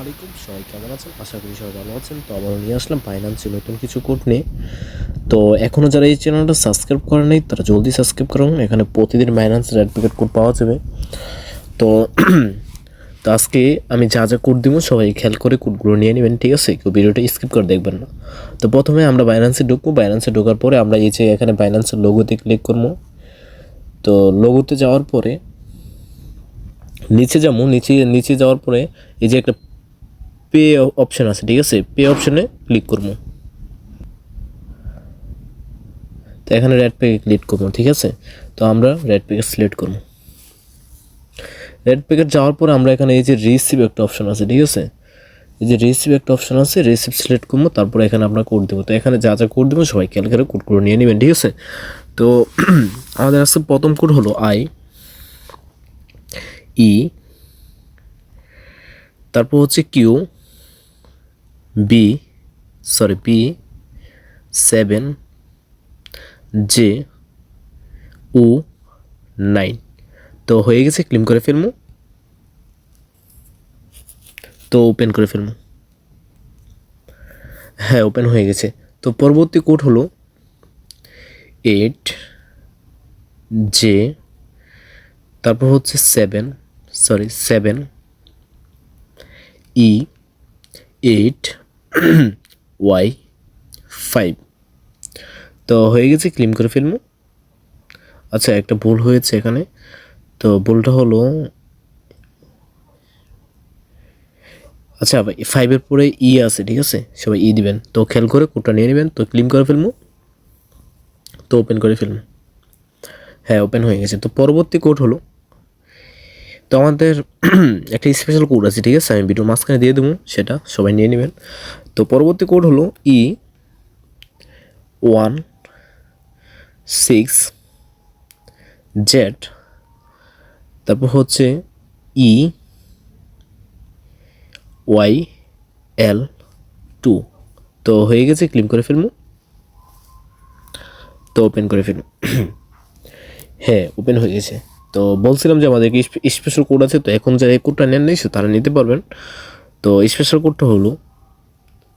আলাইকুম, সবাই কেমন আছেন? আশা করি সবাই ভালো আছেন। তো আবারও নিয়ে আসলাম ফাইন্যান্সে নতুন কিছু কোড নিয়ে। তো এখনও যারা এই চ্যানেলটা সাবস্ক্রাইব করে নেই তারা জলদি সাবস্ক্রাইব করুন। এখানে প্রতিদিন ফাইন্যান্সের অ্যাডভোকেট কোড পাওয়া যাবে। তো তো আজকে আমি যা যা কোড দিব সবাই খেয়াল করে কোডগুলো নিয়ে নেবেন, ঠিক আছে? কেউ ভিডিওটা স্কিপ করে দেখবেন না। তো প্রথমে আমরা বাইন্যান্সে ঢুকবো। বাইন্যান্সে ঢোকার পরে আমরা এই যে এখানে বাইন্যান্সের লোগোতে ক্লিক করবো। তো লোগোতে যাওয়ার পরে নিচে যাবো। নিচে যাওয়ার পরে এই যে একটা পে অপশান আছে, ঠিক আছে? পে অপশানে ক্লিক করবো। তো এখানে রেড প্যাকে ক্লিক করবো, ঠিক আছে? তো আমরা রেড প্যাকে সিলেক্ট করবো। রেড প্যাকেট যাওয়ার পরে আমরা এখানে এই যে রিসিভ একটা অপশান আছে, ঠিক আছে? এই যে রিসিভ একটা অপশান আছে, রিসিভ সিলেক্ট করবো। তারপরে এখানে আমরা কোড দেবো। তো এখানে যা যা কোড দেবো সবাই খেয়াল করে কোডগুলো নিয়ে নেবেন, ঠিক আছে? তো আমাদের আসছে প্রথম কোড হলো ই, তারপর হচ্ছে বি 7 J9। তো হয়ে গেছে, ক্লিম করে ফেলবো। তো ওপেন করে ফেলবো। হ্যাঁ, ওপেন হয়ে গেছে। তো পরবর্তী কোড হলো 8J, তারপর হচ্ছে 7E8Y5। তো হয়ে গেছে, ক্লিম করে ফেলবো। আচ্ছা, একটা ভুল হয়েছে এখানে। তো ভুলটা হলো, আচ্ছা 5-এর পরে ই আছে, ঠিক আছে? সবাই ই দিবেন। তো খেয়াল করে কোডটা নিয়ে নেবেন। তো ক্লিম করে ফেলবো। তো ওপেন করে ফেলবো। হ্যাঁ, ওপেন হয়ে গেছে। তো পরবর্তী কোড হলো, তো আমাদের একটা স্পেশাল কোড আছে, ঠিক আছে? আমি ভিডিও মাঝখানে দিয়ে দেবো, সেটা সবাই নিয়ে নেবেন। তো পরবর্তী কোড হলো E16Z, তারপর হচ্ছে EYL2। তো হয়ে গেছে, ক্লিম করে ফেলবো। তো ওপেন করে ফেলবো। হ্যাঁ, ওপেন হয়ে গেছে। তো বলছিলাম যে আমাদের স্পেশাল কোড আছে। তো এখন যারা এই কোডটা নেন নিয়েছে তারা নিতে পারবেন। তো স্পেশাল কোডটা হলো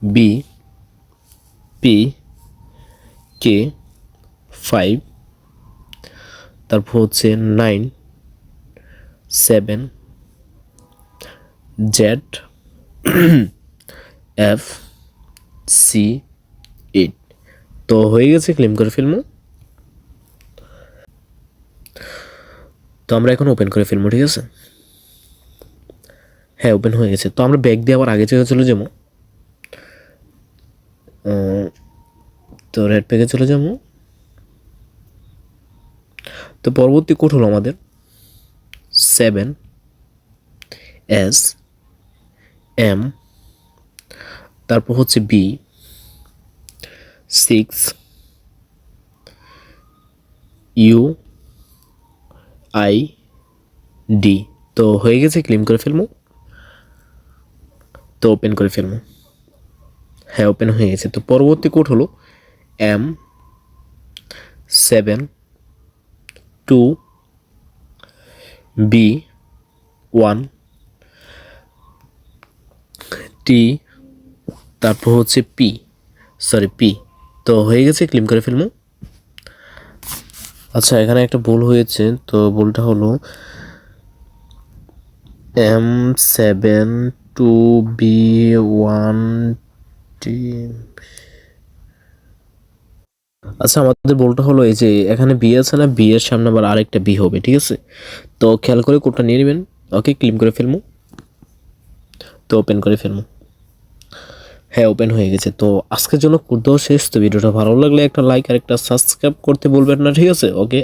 BPK5, তারপর হচ্ছে 97FC8। তো হয়ে গেছে, ক্লেম করে ফেলবো। তো আমরা এখন ওপেন করে ফেলবো, ঠিক আছে? হ্যাঁ, ওপেন হয়ে গেছে। তো আমরা ব্যাক দিয়ে আবার আগে চলে যাবো। তো রেড প্যাকে চলে যাবো। তো পরবর্তী কোড হলো আমাদের 7SM, তারপর হচ্ছে B6UID। তো হয়ে গেছে, ক্লেম করে ফেলবো। তো ওপেন করে ফেলবো। হ্যাঁ, ওপেন হয়ে গেছে। তো পরবর্তী কোড হলো M72B1T, তারপর হচ্ছে পি। তো হয়ে গেছে, ক্লেম করে ফেলবো। আচ্ছা, এখানে একটা ভুল হয়েছে। তো ভুলটা হলো M72B1T। আচ্ছা, আমাদের ভুলটা হলো এই যে এখানে বি আছে না, বি এর সামনে আবার আরেকটা বি হবে, ঠিক আছে? তো খেয়াল করে কোডটা নিয়ে নেবেন। ওকে, ক্লেম করে ফেলবো। তো ওপেন করে ফেলবো। হ্যাঁ, ওপেন হয়ে গেছে। তো আজকের জন্য কোড দেওয়া শেষ। তো ভিডিওটা ভালো লাগলে একটা লাইক আর একটা সাবস্ক্রাইব করতে বলবেন না, ঠিক আছে? ওকে।